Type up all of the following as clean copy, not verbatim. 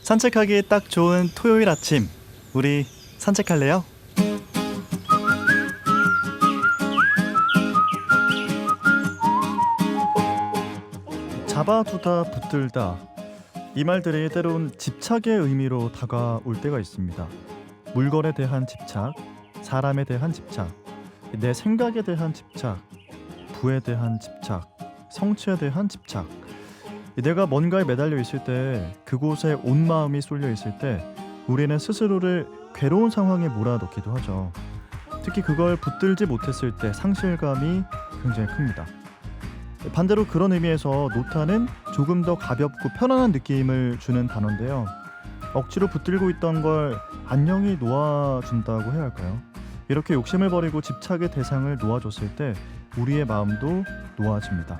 산책하기에 딱 좋은 토요일 아침, 우리 산책할래요? 잡아두다 붙들다, 이 말들이 때론 집착의 의미로 다가올 때가 있습니다. 물건에 대한 집착, 사람에 대한 집착, 내 생각에 대한 집착, 부에 대한 집착, 성취에 대한 집착. 내가 뭔가에 매달려 있을 때, 그곳에 온 마음이 쏠려 있을 때 우리는 스스로를 괴로운 상황에 몰아넣기도 하죠. 특히 그걸 붙들지 못했을 때 상실감이 굉장히 큽니다. 반대로 그런 의미에서 노타는 조금 더 가볍고 편안한 느낌을 주는 단어인데요. 억지로 붙들고 있던 걸 안녕히 놓아준다고 해야 할까요? 이렇게 욕심을 버리고 집착의 대상을 놓아줬을 때 우리의 마음도 놓아집니다.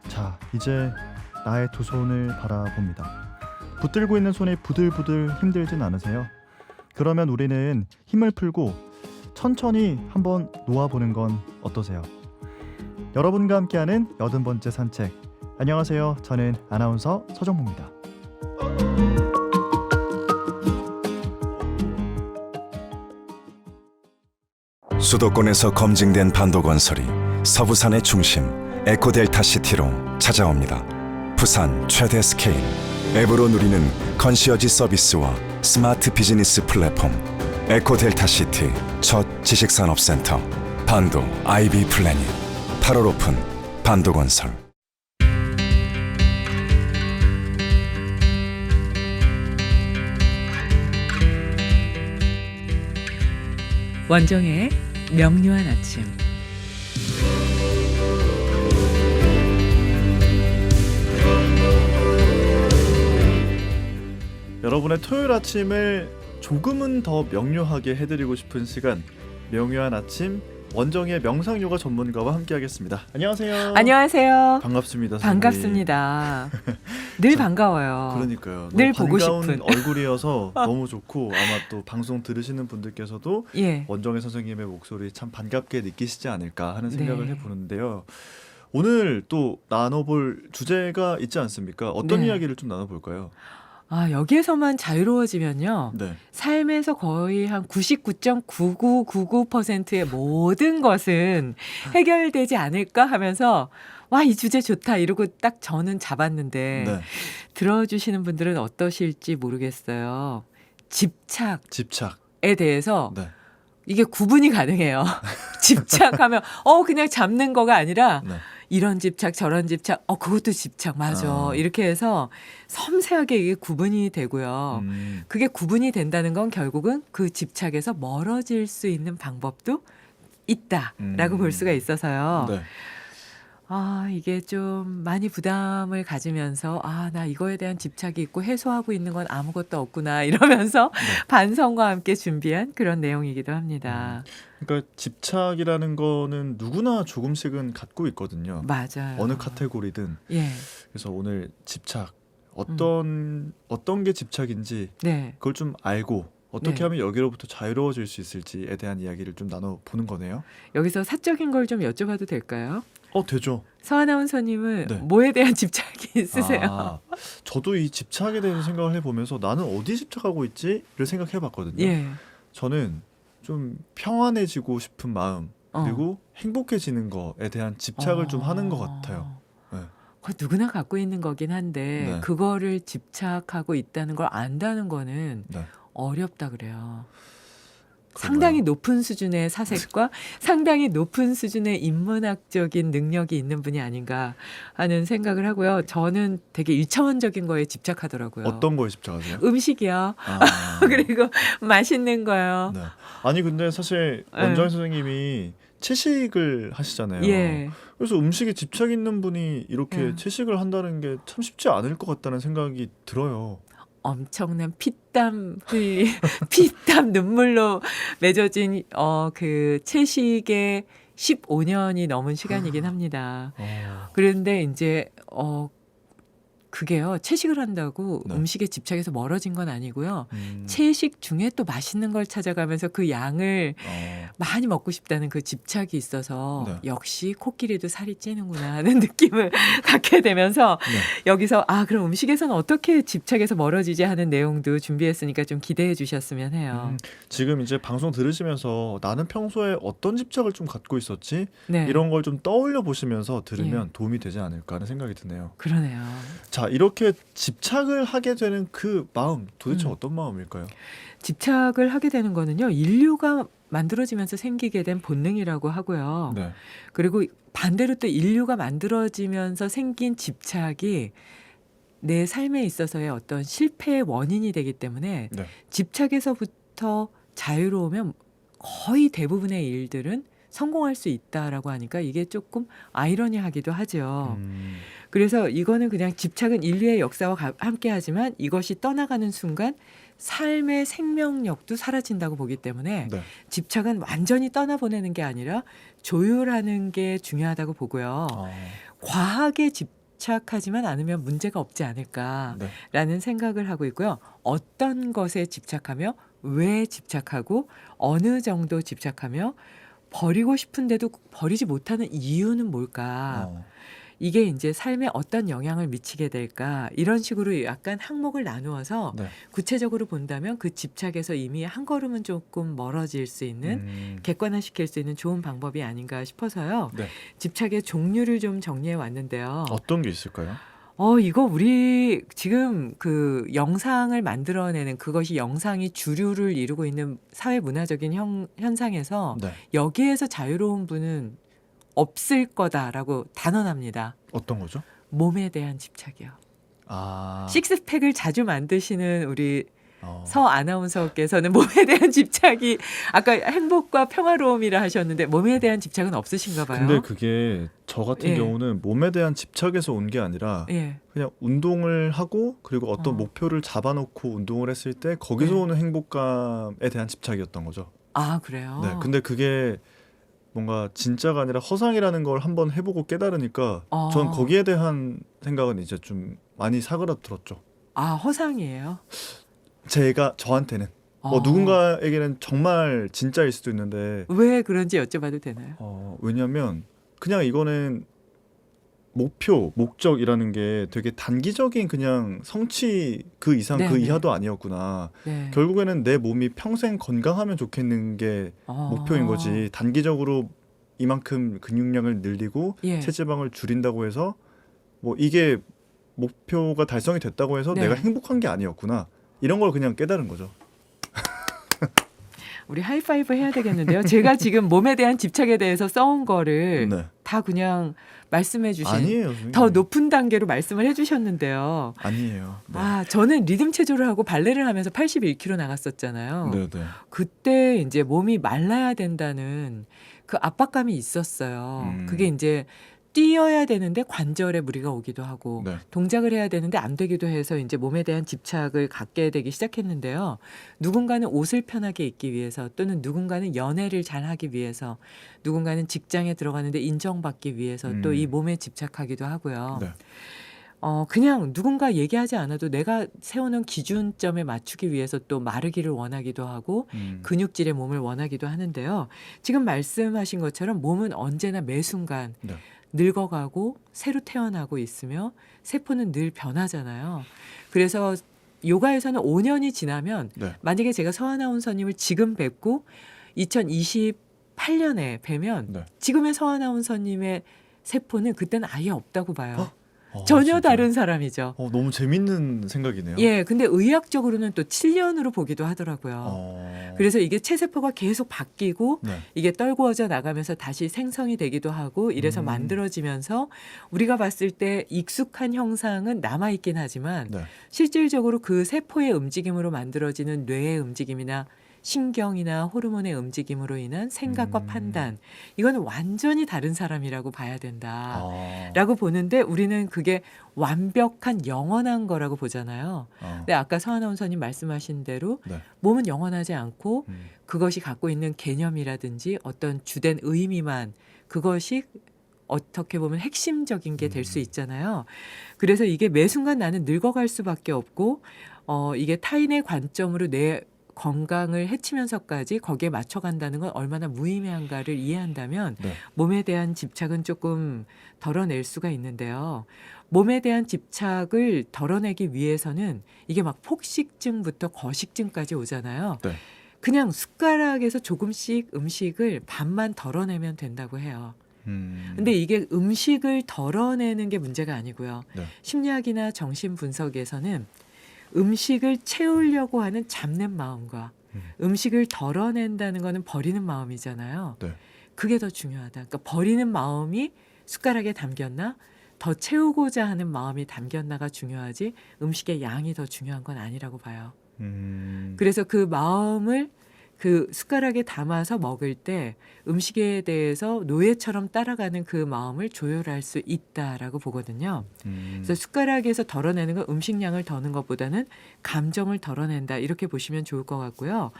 자, 이제 나의 두 손을 바라봅니다. 붙들고 있는 손이 부들부들 힘들진 않으세요? 그러면 우리는 힘을 풀고 천천히 한번 놓아보는 건 어떠세요? 여러분과 함께하는 80번째 산책. 안녕하세요. 저는 아나운서 서정모입니다. 수도권에서 검증된 반도건설이 서부산의 중심 에코델타시티로 찾아옵니다. 부산 최대 스케일 앱으로 누리는 컨시어지 서비스와 스마트 비즈니스 플랫폼 에코델타시티 첫 지식산업센터 반도 아이비 플래닝 8월 오픈 반도건설. 원정의 명료한 아침. 여러분의 토요일 아침을 조금은 더 명료하게 해드리고 싶은 시간, 명료한 아침, 원정의 명상요가 전문가와 함께하겠습니다. 안녕하세요. 안녕하세요. 반갑습니다. 반갑습니다. 늘 반가워요. 그러니까요. 늘 너무 보고 반가운 싶은. 얼굴이어서 너무 좋고, 아마 또 방송 들으시는 분들께서도 예. 원정의 선생님의 목소리 참 반갑게 느끼시지 않을까 하는 생각을 네. 해보는데요. 오늘 또 나눠볼 주제가 있지 않습니까? 어떤 네. 이야기를 좀 나눠볼까요? 여기에서만 자유로워지면요. 네. 삶에서 거의 한 99.9999%의 모든 것은 해결되지 않을까 하면서 와, 이 주제 좋다 이러고 딱 저는 잡았는데 네. 들어주시는 분들은 어떠실지 모르겠어요. 집착에 집착. 대해서 네. 이게 구분이 가능해요. 집착하면 그냥 잡는 거가 아니라 네. 이런 집착 저런 집착 그것도 집착 맞아. 이렇게 해서 섬세하게 이게 구분이 되고요. 그게 구분이 된다는 건 결국은 그 집착에서 멀어질 수 있는 방법도 있다라고 볼 수가 있어서요. 네. 이게 좀 많이 부담을 가지면서 나 이거에 대한 집착이 있고 해소하고 있는 건 아무것도 없구나 이러면서 네. 반성과 함께 준비한 그런 내용이기도 합니다. 그러니까 집착이라는 거는 누구나 조금씩은 갖고 있거든요. 맞아요. 어느 카테고리든. 예. 그래서 오늘 집착, 어떤 게 집착인지 네. 그걸 좀 알고 어떻게 네. 하면 여기로부터 자유로워질 수 있을지에 대한 이야기를 좀 나눠보는 거네요. 여기서 사적인 걸 좀 여쭤봐도 될까요? 되죠. 서 아나운서님은 네. 뭐에 대한 집착이 있으세요? 저도 이 집착에 대해서 생각을 해보면서 나는 어디 집착하고 있지를 생각해봤거든요. 예. 저는 좀 평안해지고 싶은 마음, 그리고 행복해지는 거에 대한 집착을 좀 하는 것 같아요. 네. 그거 누구나 갖고 있는 거긴 한데 네. 그거를 집착하고 있다는 걸 안다는 거는 네. 어렵다 그래요. 그런가요? 상당히 높은 수준의 사색과 상당히 높은 수준의 인문학적인 능력이 있는 분이 아닌가 하는 생각을 하고요. 저는 되게 1차원적인 거에 집착하더라고요. 어떤 거에 집착하세요? 음식이요. 그리고 맛있는 거요. 네. 아니 근데 사실 원장 선생님이 채식을 하시잖아요. 예. 그래서 음식에 집착 있는 분이 이렇게 예. 채식을 한다는 게 참 쉽지 않을 것 같다는 생각이 들어요. 엄청난 피땀 피땀 눈물로 맺어진 그 채식의 15년이 넘은 시간이긴 합니다. 그런데 이제 그게요. 채식을 한다고 네. 음식에 집착해서 멀어진 건 아니고요. 음. 채식 중에 또 맛있는 걸 찾아가면서 그 양을 어. 많이 먹고 싶다는 그 집착이 있어서 네. 역시 코끼리도 살이 찌는구나 하는 느낌을 갖게 되면서 네. 여기서 그럼 음식에서는 어떻게 집착해서 멀어지지 하는 내용도 준비했으니까 좀 기대해 주셨으면 해요. 지금 이제 방송 들으시면서 나는 평소에 어떤 집착을 좀 갖고 있었지? 네. 이런 걸 좀 떠올려 보시면서 들으면 도움이 되지 않을까 하는 생각이 드네요. 그러네요. 자, 이렇게 집착을 하게 되는 그 마음 도대체 음. 어떤 마음일까요? 집착을 하게 되는 거는요. 인류가 만들어지면서 생기게 된 본능이라고 하고요. 네. 그리고 반대로 또 인류가 만들어지면서 생긴 집착이 내 삶에 있어서의 어떤 실패의 원인이 되기 때문에 네. 집착에서부터 자유로우면 거의 대부분의 일들은 성공할 수 있다라고 하니까 이게 조금 아이러니하기도 하죠. 그래서 이거는 그냥 집착은 인류의 역사와 함께하지만 이것이 떠나가는 순간 삶의 생명력도 사라진다고 보기 때문에 네. 집착은 완전히 떠나보내는 게 아니라 조율하는 게 중요하다고 보고요. 과하게 집착하지만 않으면 문제가 없지 않을까라는 네. 생각을 하고 있고요. 어떤 것에 집착하며 왜 집착하고 어느 정도 집착하며 버리고 싶은데도 버리지 못하는 이유는 뭘까? 이게 이제 삶에 어떤 영향을 미치게 될까? 이런 식으로 약간 항목을 나누어서 네. 구체적으로 본다면 그 집착에서 이미 한 걸음은 조금 멀어질 수 있는 객관화시킬 수 있는 좋은 방법이 아닌가 싶어서요. 네. 집착의 종류를 좀 정리해 왔는데요. 어떤 게 있을까요? 이거 우리 지금 그 영상을 만들어내는 그것이 영상이 주류를 이루고 있는 사회 문화적인 현상에서 네. 여기에서 자유로운 분은 없을 거다라고 단언합니다. 어떤 거죠? 몸에 대한 집착이요. 아. 식스팩을 자주 만드시는 우리 어. 서 아나운서께서는 몸에 대한 집착이 아까 행복과 평화로움이라 하셨는데 몸에 대한 집착은 없으신가 봐요. 근데 그게 저 같은 예. 경우는 몸에 대한 집착에서 온 게 아니라 예. 그냥 운동을 하고 그리고 어떤 어. 목표를 잡아놓고 운동을 했을 때 거기서 네. 오는 행복감에 대한 집착이었던 거죠. 그래요? 네. 근데 그게 뭔가 진짜가 아니라 허상이라는 걸 한번 해보고 깨달으니까 전 거기에 대한 생각은 이제 좀 많이 사그라들었죠. 허상이에요? 제가 저한테는 누군가에게는 정말 진짜일 수도 있는데 왜 그런지 여쭤봐도 되나요? 왜냐하면 그냥 이거는 목적이라는 게 되게 단기적인 그냥 성취 그 이상 그 네네. 이하도 아니었구나. 네. 결국에는 내 몸이 평생 건강하면 좋겠는 게 목표인 거지. 단기적으로 이만큼 근육량을 늘리고 예. 체지방을 줄인다고 해서 뭐 이게 목표가 달성이 됐다고 해서 네. 내가 행복한 게 아니었구나. 이런 걸 그냥 깨달은 거죠. 우리 하이파이브 해야 되겠는데요. 제가 지금 몸에 대한 집착에 대해서 써온 거를 네. 다 그냥 말씀해 주신 아니에요. 선생님. 더 높은 단계로 말씀을 해주셨는데요. 아니에요. 네. 저는 리듬 체조를 하고 발레를 하면서 81kg 나갔었잖아요. 네. 그때 이제 몸이 말라야 된다는 그 압박감이 있었어요. 그게 이제 뛰어야 되는데 관절에 무리가 오기도 하고 네. 동작을 해야 되는데 안 되기도 해서 이제 몸에 대한 집착을 갖게 되기 시작했는데요. 누군가는 옷을 편하게 입기 위해서 또는 누군가는 연애를 잘하기 위해서 누군가는 직장에 들어가는데 인정받기 위해서 또 이 몸에 집착하기도 하고요. 네. 그냥 누군가 얘기하지 않아도 내가 세우는 기준점에 맞추기 위해서 또 마르기를 원하기도 하고 근육질의 몸을 원하기도 하는데요. 지금 말씀하신 것처럼 몸은 언제나 매 순간 네. 늙어가고 새로 태어나고 있으며 세포는 늘 변하잖아요. 그래서 요가에서는 5년이 지나면 네. 만약에 제가 서아나운서님을 지금 뵙고 2028년에 뵈면 네. 지금의 서아나운서님의 세포는 그때는 아예 없다고 봐요. 아, 전혀 진짜요? 다른 사람이죠. 너무 재밌는 생각이네요. 예, 근데 의학적으로는 또 7년으로 보기도 하더라고요. 그래서 이게 체세포가 계속 바뀌고 네. 이게 떨구어져 나가면서 다시 생성이 되기도 하고 이래서 만들어지면서 우리가 봤을 때 익숙한 형상은 남아있긴 하지만 네. 실질적으로 그 세포의 움직임으로 만들어지는 뇌의 움직임이나 신경이나 호르몬의 움직임으로 인한 생각과 판단 이거는 완전히 다른 사람이라고 봐야 된다라고 보는데 우리는 그게 완벽한 영원한 거라고 보잖아요. 근데 아까 서아나운서님 말씀하신 대로 네. 몸은 영원하지 않고 그것이 갖고 있는 개념이라든지 어떤 주된 의미만 그것이 어떻게 보면 핵심적인 게 될 수 있잖아요. 그래서 이게 매 순간 나는 늙어갈 수밖에 없고 이게 타인의 관점으로 내 건강을 해치면서까지 거기에 맞춰간다는 건 얼마나 무의미한가를 이해한다면 네. 몸에 대한 집착은 조금 덜어낼 수가 있는데요. 몸에 대한 집착을 덜어내기 위해서는 이게 막 폭식증부터 거식증까지 오잖아요. 네. 그냥 숟가락에서 조금씩 음식을 반만 덜어내면 된다고 해요. 근데 이게 음식을 덜어내는 게 문제가 아니고요. 네. 심리학이나 정신 분석에서는 음식을 채우려고 하는 잡는 마음과 음식을 덜어낸다는 거는 버리는 마음이잖아요. 네. 그게 더 중요하다. 그러니까 버리는 마음이 숟가락에 담겼나 더 채우고자 하는 마음이 담겼나가 중요하지 음식의 양이 더 중요한 건 아니라고 봐요. 그래서 그 마음을 그 숟가락에 담아서 먹을 때 음식에 대해서 노예처럼 따라가는 그 마음을 조율할 수 있다라고 보거든요. 그래서 숟가락에서 덜어내는 건 음식량을 더는 것보다는 감정을 덜어낸다 이렇게 보시면 좋을 것 같고요.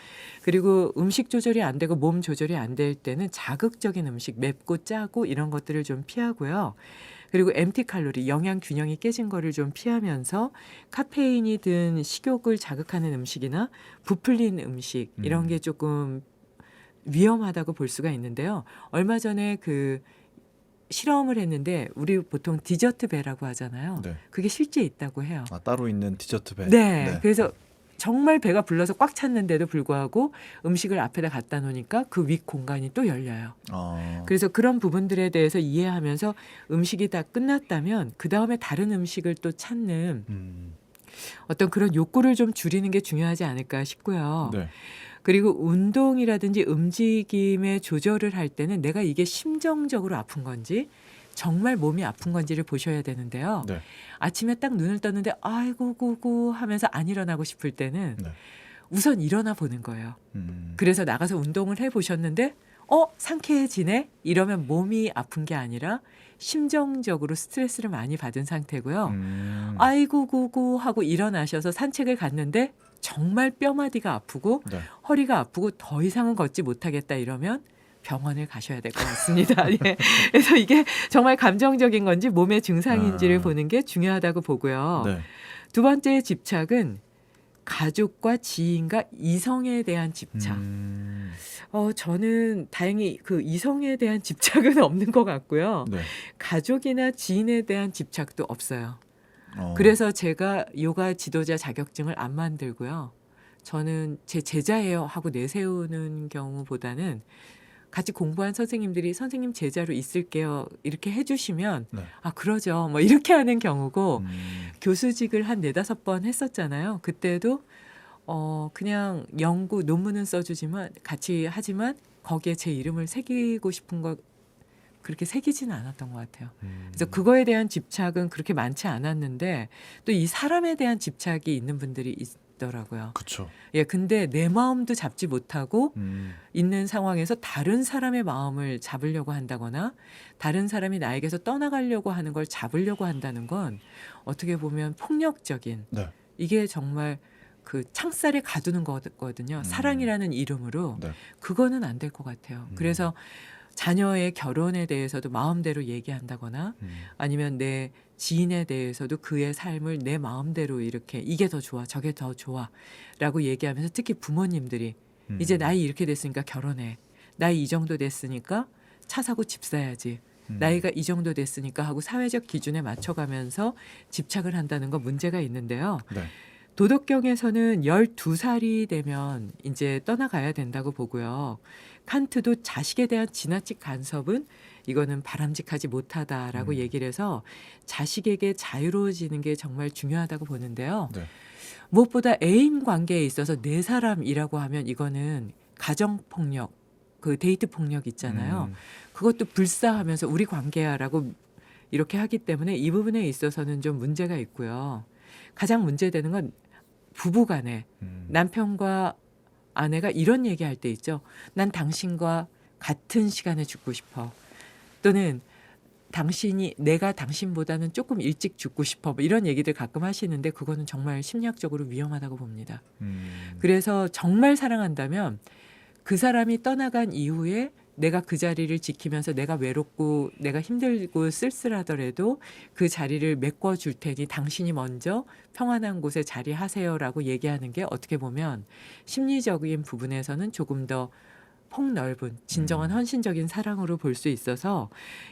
그리고 음식 조절이 안 되고 몸 조절이 안 될 때는 자극적인 음식, 맵고 짜고 이런 것들을 좀 피하고요. 그리고 MT 칼로리, 영양 균형이 깨진 거를 좀 피하면서 카페인이 든 식욕을 자극하는 음식이나 부풀린 음식 이런 게 조금 위험하다고 볼 수가 있는데요. 얼마 전에 그 실험을 했는데 우리 보통 디저트 배라고 하잖아요. 네. 그게 실제 있다고 해요. 아, 따로 있는 디저트 배. 네. 그래서 정말 배가 불러서 꽉 찼는데도 불구하고 음식을 앞에다 갖다 놓으니까 그 윗 공간이 또 열려요. 그래서 그런 부분들에 대해서 이해하면서 음식이 다 끝났다면 그 다음에 다른 음식을 또 찾는 어떤 그런 욕구를 좀 줄이는 게 중요하지 않을까 싶고요. 네. 그리고 운동이라든지 움직임의 조절을 할 때는 내가 이게 심정적으로 아픈 건지 정말 몸이 아픈 건지를 보셔야 되는데요. 네. 아침에 딱 눈을 떴는데 아이고 고고 하면서 안 일어나고 싶을 때는 네. 우선 일어나 보는 거예요. 음. 그래서 나가서 운동을 해보셨는데 상쾌해지네? 이러면 몸이 아픈 게 아니라 심정적으로 스트레스를 많이 받은 상태고요. 아이고 고고 하고 일어나셔서 산책을 갔는데 정말 뼈마디가 아프고 네. 허리가 아프고 더 이상은 걷지 못하겠다 이러면 병원을 가셔야 될 것 같습니다. 예. 그래서 이게 정말 감정적인 건지 몸의 증상인지를 보는 게 중요하다고 보고요. 네. 두 번째 집착은 가족과 지인과 이성에 대한 집착. 저는 다행히 그 이성에 대한 집착은 없는 것 같고요. 네. 가족이나 지인에 대한 집착도 없어요. 그래서 제가 요가 지도자 자격증을 안 만들고요. 저는 제 제자예요 하고 내세우는 경우보다는 같이 공부한 선생님들이 선생님 제자로 있을게요 이렇게 해주시면 네. 아 그러죠 뭐 이렇게 하는 경우고 교수직을 한 4-5번 했었잖아요. 그때도 그냥 연구 논문은 써주지만 같이 하지만 거기에 제 이름을 새기고 싶은 거 그렇게 새기지는 않았던 것 같아요. 그래서 그거에 대한 집착은 그렇게 많지 않았는데 또 이 사람에 대한 집착이 있는 분들이 있더라고요. 그렇죠. 예, 근데 내 마음도 잡지 못하고 있는 상황에서 다른 사람의 마음을 잡으려고 한다거나 다른 사람이 나에게서 떠나가려고 하는 걸 잡으려고 한다는 건 어떻게 보면 폭력적인 네. 이게 정말 그 창살에 가두는 거거든요. 사랑이라는 이름으로 네. 그거는 안 될 것 같아요. 그래서 자녀의 결혼에 대해서도 마음대로 얘기한다거나 아니면 내 지인에 대해서도 그의 삶을 내 마음대로 이렇게 이게 더 좋아 저게 더 좋아 라고 얘기하면서 특히 부모님들이 이제 나이 이렇게 됐으니까 결혼해. 나이 이 정도 됐으니까 차 사고 집 사야지. 나이가 이 정도 됐으니까 하고 사회적 기준에 맞춰가면서 집착을 한다는 건 문제가 있는데요. 네. 도덕경에서는 12살이 되면 이제 떠나가야 된다고 보고요. 칸트도 자식에 대한 지나친 간섭은 이거는 바람직하지 못하다라고 얘기를 해서 자식에게 자유로워지는 게 정말 중요하다고 보는데요. 네. 무엇보다 애인 관계에 있어서 네 사람이라고 하면 이거는 가정폭력, 그 데이트 폭력 있잖아요. 그것도 불사하면서 우리 관계야라고 이렇게 하기 때문에 이 부분에 있어서는 좀 문제가 있고요. 가장 문제되는 건 부부간에 남편과 아내가 이런 얘기할 때 있죠. 난 당신과 같은 시간에 죽고 싶어. 또는 내가 당신보다는 조금 일찍 죽고 싶어. 뭐 이런 얘기들 가끔 하시는데 그거는 정말 심리학적으로 위험하다고 봅니다. 그래서 정말 사랑한다면 그 사람이 떠나간 이후에 내가 그 자리를 지키면서 내가 외롭고 내가 힘들고 쓸쓸하더라도 그 자리를 메꿔줄 테니 당신이 먼저 평안한 곳에 자리하세요라고 얘기하는 게 어떻게 보면 심리적인 부분에서는 조금 더 폭넓은 진정한 헌신적인 사랑으로 볼 수 있어서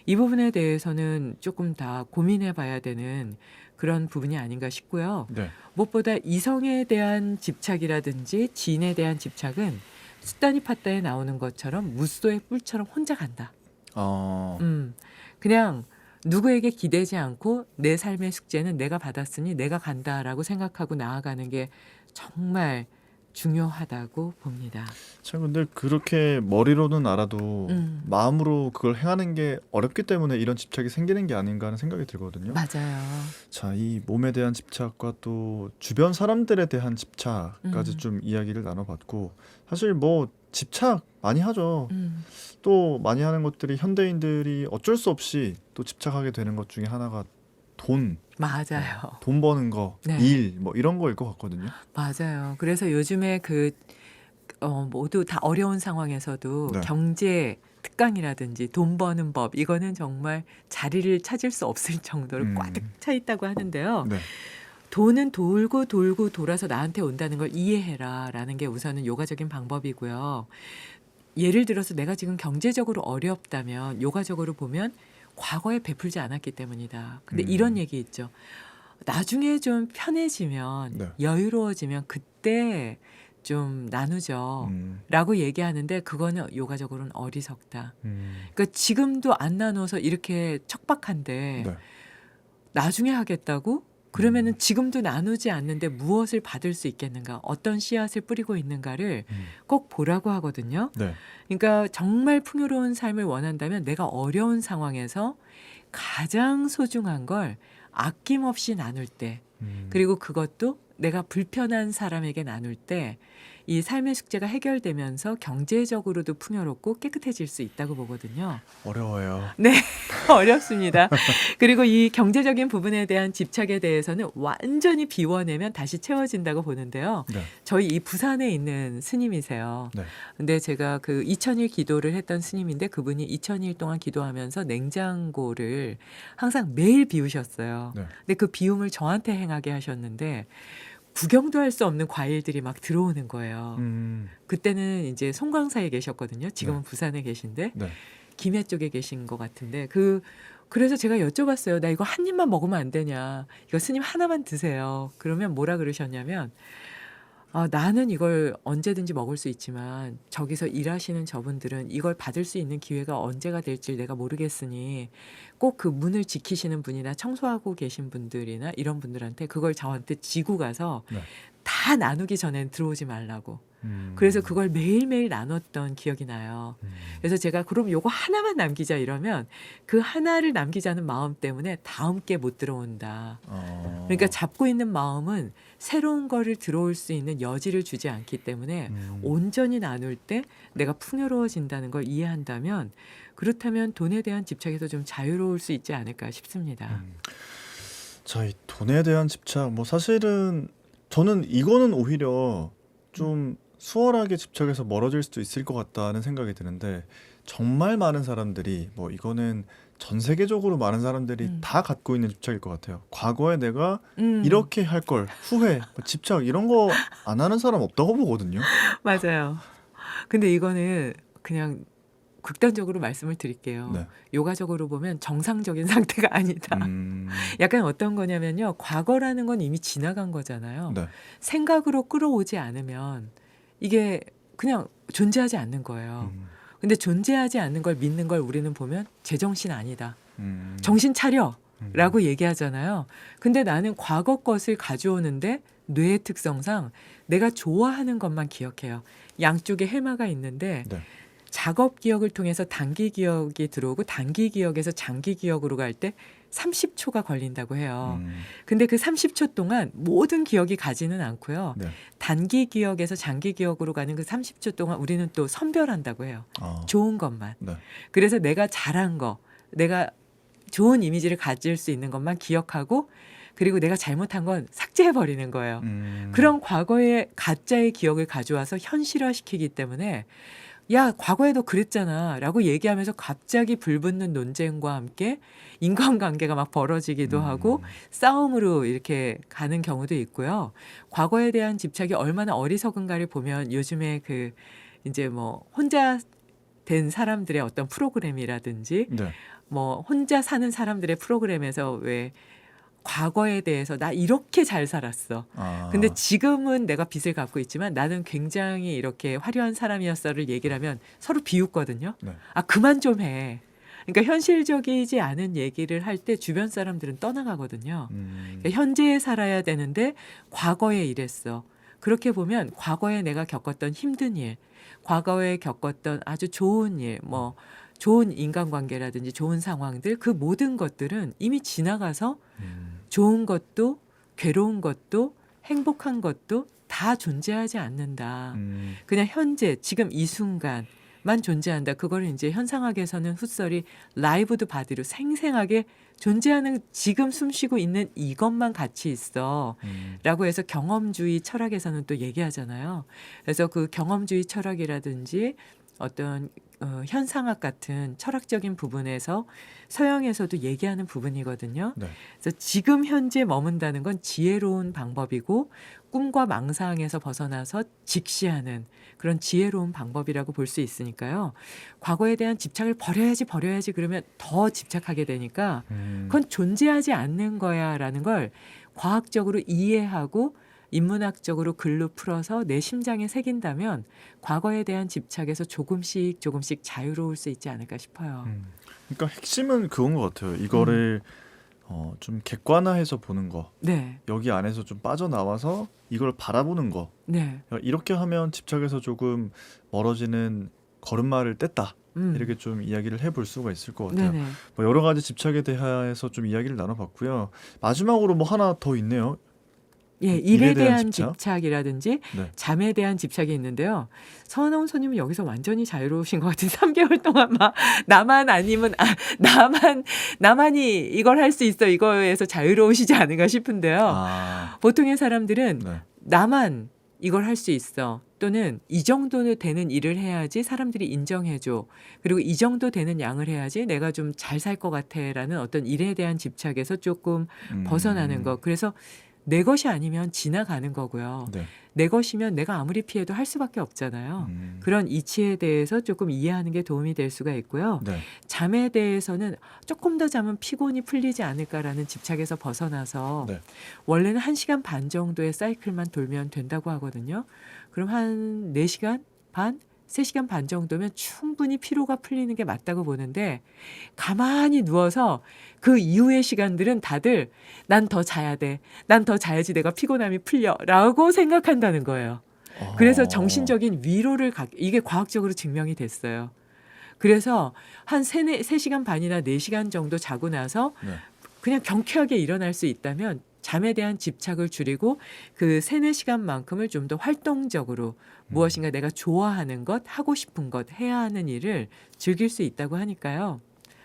이 부분에 대해서는 조금 다 고민해 봐야 되는 그런 부분이 아닌가 싶고요. 네. 무엇보다 이성에 대한 집착이라든지 지인에 대한 집착은 숫단이 팟다에 나오는 것처럼 무소의 뿔처럼 혼자 간다. 그냥 누구에게 기대지 않고 내 삶의 숙제는 내가 받았으니 내가 간다라고 생각하고 나아가는 게 정말 중요하다고 봅니다. 참 근데 그렇게 머리로는 알아도 음. 마음으로 그걸 행하는 게 어렵기 때문에 이런 집착이 생기는 게 아닌가 하는 생각이 들거든요. 맞아요. 자, 이 몸에 대한 집착과 또 주변 사람들에 대한 집착까지 좀 이야기를 나눠봤고 사실 뭐 집착 많이 하죠. 또 많이 하는 것들이 현대인들이 어쩔 수 없이 또 집착하게 되는 것 중에 하나가 돈 맞아요. 버는 거, 네. 일 뭐 이런 거일 것 같거든요. 맞아요. 그래서 요즘에 모두 다 어려운 상황에서도 네. 경제 특강이라든지 돈 버는 법 이거는 정말 자리를 찾을 수 없을 정도로 꽉 차 있다고 하는데요. 네. 돈은 돌고 돌고 돌아서 나한테 온다는 걸 이해해라라는 게 우선은 요가적인 방법이고요. 예를 들어서 내가 지금 경제적으로 어렵다면 요가적으로 보면 과거에 베풀지 않았기 때문이다. 근데 이런 얘기 있죠. 나중에 좀 편해지면 네. 여유로워지면 그때 좀 나누죠. 라고 얘기하는데 그거는 요가적으로는 어리석다. 그러니까 지금도 안 나눠서 이렇게 척박한데 네. 나중에 하겠다고? 그러면은 지금도 나누지 않는데 무엇을 받을 수 있겠는가? 어떤 씨앗을 뿌리고 있는가를 꼭 보라고 하거든요. 네. 그러니까 정말 풍요로운 삶을 원한다면 내가 어려운 상황에서 가장 소중한 걸 아낌없이 나눌 때, 그리고 그것도 내가 불편한 사람에게 나눌 때 이 삶의 숙제가 해결되면서 경제적으로도 풍요롭고 깨끗해질 수 있다고 보거든요. 어려워요. 네, 어렵습니다. 그리고 이 경제적인 부분에 대한 집착에 대해서는 완전히 비워내면 다시 채워진다고 보는데요. 네. 저희 이 부산에 있는 스님이세요. 네. 근데 제가 그 2000일 기도를 했던 스님인데 그분이 2000일 동안 기도하면서 냉장고를 항상 매일 비우셨어요. 네. 근데 그 비움을 저한테 행하게 하셨는데 구경도 할 수 없는 과일들이 막 들어오는 거예요. 그때는 이제 송광사에 계셨거든요. 지금은 부산에 계신데 네. 김해 쪽에 계신 것 같은데 그래서 제가 여쭤봤어요. 나 이거 한 입만 먹으면 안 되냐? 이거 스님 하나만 드세요. 그러면 뭐라 그러셨냐면 나는 이걸 언제든지 먹을 수 있지만 저기서 일하시는 저분들은 이걸 받을 수 있는 기회가 언제가 될지 내가 모르겠으니 꼭 그 문을 지키시는 분이나 청소하고 계신 분들이나 이런 분들한테 그걸 저한테 지고 가서 네. 다 나누기 전엔 들어오지 말라고. 그래서 그걸 매일매일 나눴던 기억이 나요. 그래서 제가 그럼 요거 하나만 남기자 이러면 그 하나를 남기자는 마음 때문에 다음 게 못 들어온다. 그러니까 잡고 있는 마음은 새로운 거를 들어올 수 있는 여지를 주지 않기 때문에 온전히 나눌 때 내가 풍요로워진다는 걸 이해한다면 그렇다면 돈에 대한 집착에서 좀 자유로울 수 있지 않을까 싶습니다. 자, 이 돈에 대한 집착 뭐 사실은 저는 이거는 오히려 좀 수월하게 집착해서 멀어질 수도 있을 것 같다는 생각이 드는데 정말 많은 사람들이 뭐 이거는 전 세계적으로 많은 사람들이 다 갖고 있는 집착일 것 같아요. 과거에 내가 이렇게 할 걸 후회, 뭐 집착 이런 거 안 하는 사람 없다고 보거든요. 맞아요. 근데 이거는 그냥 극단적으로 말씀을 드릴게요. 네. 요가적으로 보면 정상적인 상태가 아니다. 약간 어떤 거냐면요. 과거라는 건 이미 지나간 거잖아요. 네. 생각으로 끌어오지 않으면 이게 그냥 존재하지 않는 거예요. 근데 존재하지 않는 걸 믿는 걸 우리는 보면 제정신 아니다. 정신 차려! 라고 얘기하잖아요. 근데 나는 과거 것을 가져오는데 뇌의 특성상 내가 좋아하는 것만 기억해요. 양쪽에 해마가 있는데 네. 작업 기억을 통해서 단기 기억이 들어오고 단기 기억에서 장기 기억으로 갈 때 30초가 걸린다고 해요. 근데 그 30초 동안 모든 기억이 가지는 않고요. 네. 단기 기억에서 장기 기억으로 가는 그 30초 동안 우리는 또 선별한다고 해요. 좋은 것만. 네. 그래서 내가 잘한 거, 내가 좋은 이미지를 가질 수 있는 것만 기억하고 그리고 내가 잘못한 건 삭제해버리는 거예요. 그런 과거의 가짜의 기억을 가져와서 현실화시키기 때문에 야, 과거에도 그랬잖아. 라고 얘기하면서 갑자기 불붙는 논쟁과 함께 인간관계가 막 벌어지기도 하고 싸움으로 이렇게 가는 경우도 있고요. 과거에 대한 집착이 얼마나 어리석은가를 보면 요즘에 그 이제 뭐 혼자 된 사람들의 어떤 프로그램이라든지 네. 뭐 혼자 사는 사람들의 프로그램에서 왜 과거에 대해서 나 이렇게 잘 살았어. 아. 근데 지금은 내가 빚을 갚고 있지만 나는 굉장히 이렇게 화려한 사람이었어를 얘기를 하면 서로 비웃거든요. 네. 아, 그만 좀 해. 그러니까 현실적이지 않은 얘기를 할 때 주변 사람들은 떠나가거든요. 그러니까 현재에 살아야 되는데 과거에 이랬어. 그렇게 보면 과거에 내가 겪었던 힘든 일, 과거에 겪었던 아주 좋은 일, 뭐 좋은 인간관계라든지 좋은 상황들 그 모든 것들은 이미 지나가서 좋은 것도 괴로운 것도 행복한 것도 다 존재하지 않는다. 그냥 현재 지금 이 순간만 존재한다. 그걸 이제 현상학에서는 훗설이 라이브 드 바디로 생생하게 존재하는 지금 숨쉬고 있는 이것만 가치 있어. 라고 해서 경험주의 철학에서는 또 얘기하잖아요. 그래서 그 경험주의 철학이라든지 어떤 현상학 같은 철학적인 부분에서 서양에서도 얘기하는 부분이거든요. 네. 그래서 지금 현재 머문다는 건 지혜로운 방법이고 꿈과 망상에서 벗어나서 직시하는 그런 지혜로운 방법이라고 볼 수 있으니까요. 과거에 대한 집착을 버려야지 그러면 더 집착하게 되니까 그건 존재하지 않는 거야라는 걸 과학적으로 이해하고 인문학적으로 글로 풀어서 내 심장에 새긴다면 과거에 대한 집착에서 조금씩 자유로울 수 있지 않을까 싶어요. 그러니까 핵심은 그건 것 같아요. 이거를 좀 객관화해서 보는 거. 네, 여기 안에서 좀 빠져나와서 이걸 바라보는 거. 네, 이렇게 하면 집착에서 조금 멀어지는 걸음마를 뗐다. 이렇게 좀 이야기를 해볼 수가 있을 것 같아요. 네네. 뭐 여러 가지 집착에 대해서 좀 이야기를 나눠봤고요. 마지막으로 뭐 하나 더 있네요. 예, 일에 일에 대한 대한 집착? 집착이라든지 네. 잠에 대한 집착이 있는데요. 서하나운 손님은 여기서 완전히 자유로우신 것 같은 3개월 동안 막 나만 아니면 나만이 이걸 할 수 있어 이거에서 자유로우시지 않은가 싶은데요. 아, 보통의 사람들은 네. 나만 이걸 할 수 있어 또는 이 정도 되는 일을 해야지 사람들이 인정해줘. 그리고 이 정도 되는 양을 해야지 내가 좀 잘 살 것 같아라는 어떤 일에 대한 집착에서 조금 벗어나는 것. 그래서 내 것이 아니면 지나가는 거고요. 네. 내 것이면 내가 아무리 피해도 할 수밖에 없잖아요. 그런 이치에 대해서 조금 이해하는 게 도움이 될 수가 있고요. 네. 잠에 대해서는 조금 더 자면 피곤이 풀리지 않을까라는 집착에서 벗어나서 네. 원래는 1시간 반 정도의 사이클만 돌면 된다고 하거든요. 그럼 한 4시간 반? 3시간 반 정도면 충분히 피로가 풀리는 게 맞다고 보는데 가만히 누워서 그 이후의 시간들은 다들 난 더 자야 돼. 난 더 자야지 내가 피곤함이 풀려. 라고 생각한다는 거예요. 그래서 정신적인 위로를 이게 과학적으로 증명이 됐어요. 그래서 한 3시간 반이나 4시간 정도 자고 나서 네. 그냥 경쾌하게 일어날 수 있다면 잠에 대한 집착을 줄이고 그 3-4시간만큼을 좀 더 활동적으로 무엇인가 내가 좋아하는 것, 하고 싶은 것, 해야 하는 일을 즐길 수 있다고 하니까요.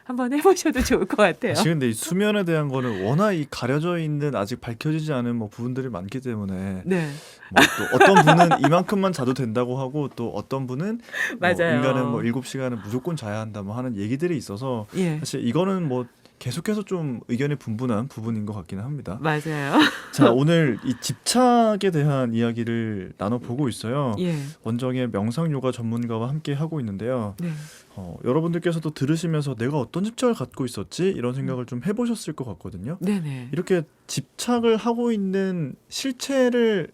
한번 해보셔도 좋을 것 같아요. 사실 근데 이 수면에 대한 거는 워낙 이 가려져 있는 아직 밝혀지지 않은 뭐 부분들이 많기 때문에 네, 뭐 또 어떤 분은 이만큼만 자도 된다고 하고 또 어떤 분은 뭐 맞아요. 인간은 뭐 7시간은 무조건 자야 한다 뭐 하는 얘기들이 있어서 예, 사실 이거는 뭐 계속해서 좀 의견이 분분한 부분인 것 같기는 합니다. 맞아요. 자, 오늘 이 집착에 대한 이야기를 나눠보고 있어요. 예, 원정의 명상요가 전문가와 함께 하고 있는데요. 네, 여러분들께서도 들으시면서 내가 어떤 집착을 갖고 있었지? 이런 생각을 좀 해보셨을 것 같거든요. 네네, 이렇게 집착을 하고 있는 실체를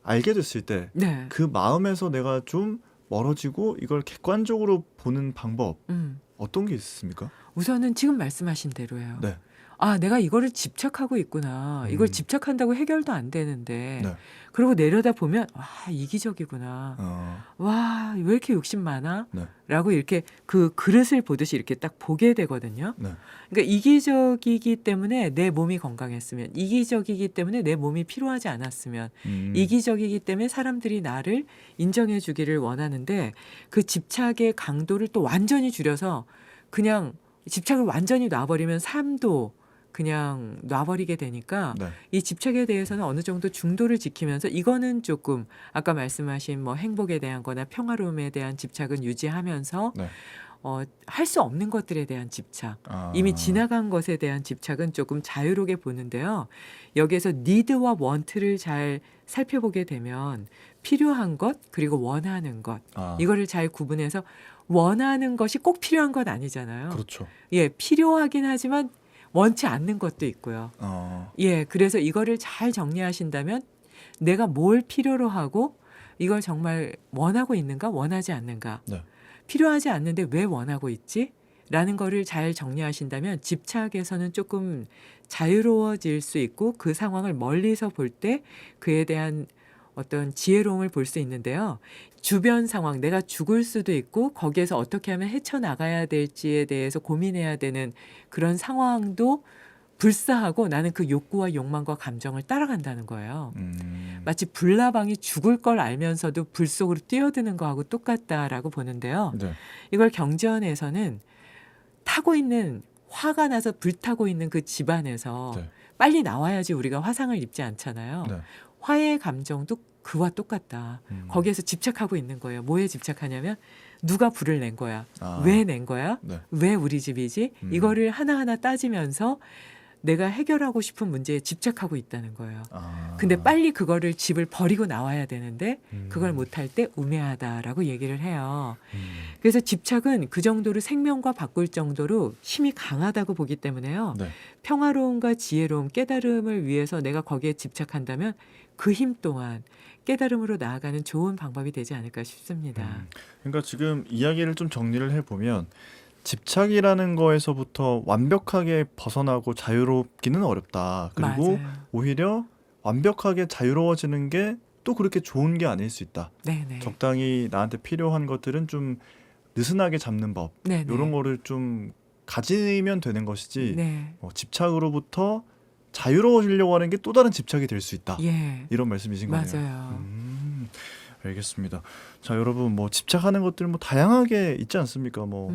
알게 됐을 때 네, 그 마음에서 내가 좀 멀어지고 이걸 객관적으로 보는 방법 어떤 게 있습니까? 우선은 지금 말씀하신 대로예요. 네. 아, 내가 이거를 집착하고 있구나. 이걸 음. 집착한다고 해결도 안 되는데. 네. 그리고 내려다 보면 와, 이기적이구나. 와, 왜 이렇게 욕심 많아? 네. 라고 이렇게 그 그릇을 보듯이 이렇게 딱 보게 되거든요. 네. 그러니까 이기적이기 때문에 내 몸이 건강했으면, 이기적이기 때문에 내 몸이 피로하지 않았으면, 이기적이기 때문에 사람들이 나를 인정해 주기를 원하는데 그 집착의 강도를 또 완전히 줄여서 그냥 집착을 완전히 놔버리면 삶도 그냥 놔버리게 되니까 네. 이 집착에 대해서는 어느 정도 중도를 지키면서 이거는 조금 아까 말씀하신 뭐 행복에 대한 거나 평화로움에 대한 집착은 유지하면서 네. 할 수 없는 것들에 대한 집착, 아. 이미 지나간 것에 대한 집착은 조금 자유롭게 보는데요. 여기에서 need와 want를 잘 살펴보게 되면 필요한 것 그리고 원하는 것 아. 이거를 잘 구분해서 원하는 것이 꼭 필요한 건 아니잖아요. 그렇죠. 예, 필요하긴 하지만 원치 않는 것도 있고요. 예, 그래서 이거를 잘 정리하신다면 내가 뭘 필요로 하고 이걸 정말 원하고 있는가 원하지 않는가. 네. 필요하지 않는데 왜 원하고 있지? 라는 거를 잘 정리하신다면 집착에서는 조금 자유로워질 수 있고 그 상황을 멀리서 볼 때 그에 대한 어떤 지혜로움을 볼 수 있는데요. 주변 상황, 내가 죽을 수도 있고 거기에서 어떻게 하면 헤쳐나가야 될지에 대해서 고민해야 되는 그런 상황도 불사하고 나는 그 욕구와 욕망과 감정을 따라간다는 거예요. 마치 불나방이 죽을 걸 알면서도 불 속으로 뛰어드는 거하고 똑같다라고 보는데요. 네. 이걸 경전에서는 타고 있는 화가 나서 불타고 있는 그 집안에서 네. 빨리 나와야지 우리가 화상을 입지 않잖아요. 네. 화의 감정도 그와 똑같다. 거기에서 집착하고 있는 거예요. 뭐에 집착하냐면 누가 불을 낸 거야. 아. 왜 낸 거야? 네. 왜 우리 집이지? 이거를 하나하나 따지면서 내가 해결하고 싶은 문제에 집착하고 있다는 거예요. 아. 근데 빨리 그거를 집을 버리고 나와야 되는데 그걸 못할 때 우매하다라고 얘기를 해요. 그래서 집착은 그 정도로 생명과 바꿀 정도로 힘이 강하다고 보기 때문에요. 네. 평화로움과 지혜로움, 깨달음을 위해서 내가 거기에 집착한다면 그 힘 또한 깨달음으로 나아가는 좋은 방법이 되지 않을까 싶습니다. 그러니까 지금 이야기를 좀 정리를 해보면 집착이라는 거에서부터 완벽하게 벗어나고 자유롭기는 어렵다. 그리고 맞아요. 오히려 완벽하게 자유로워지는 게 또 그렇게 좋은 게 아닐 수 있다. 네네. 적당히 나한테 필요한 것들은 좀 느슨하게 잡는 법. 네네. 이런 거를 좀 가지면 되는 것이지 네. 집착으로부터 자유로워지려고 하는 게 또 다른 집착이 될 수 있다. 예. 이런 말씀이신 거네요. 맞아요. 알겠습니다. 자, 여러분 뭐 집착하는 것들 뭐 다양하게 있지 않습니까? 뭐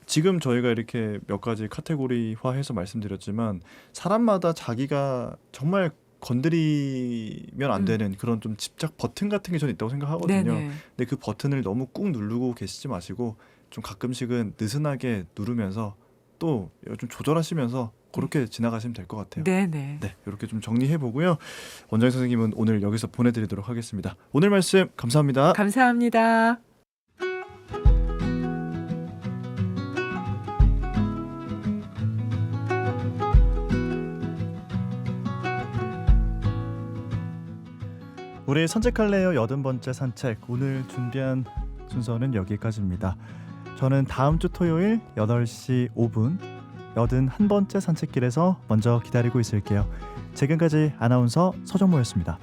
지금 저희가 이렇게 몇 가지 카테고리화해서 말씀드렸지만 사람마다 자기가 정말 건드리면 안 되는 그런 좀 집착 버튼 같은 게 저는 있다고 생각하거든요. 네네. 근데 그 버튼을 너무 꾹 누르고 계시지 마시고 좀 가끔씩은 느슨하게 누르면서 또 좀 조절하시면서 그렇게 지나가시면 될 것 같아요. 네네. 네, 이렇게 좀 정리해 보고요. 원장님 선생님은 오늘 여기서 보내드리도록 하겠습니다. 오늘 말씀 감사합니다. 감사합니다. 우리 산책할래요 80번째 산책 오늘 준비한 순서는 여기까지입니다. 저는 다음 주 토요일 8시 5분 81번째 산책길에서 먼저 기다리고 있을게요. 지금까지 아나운서 서정모였습니다.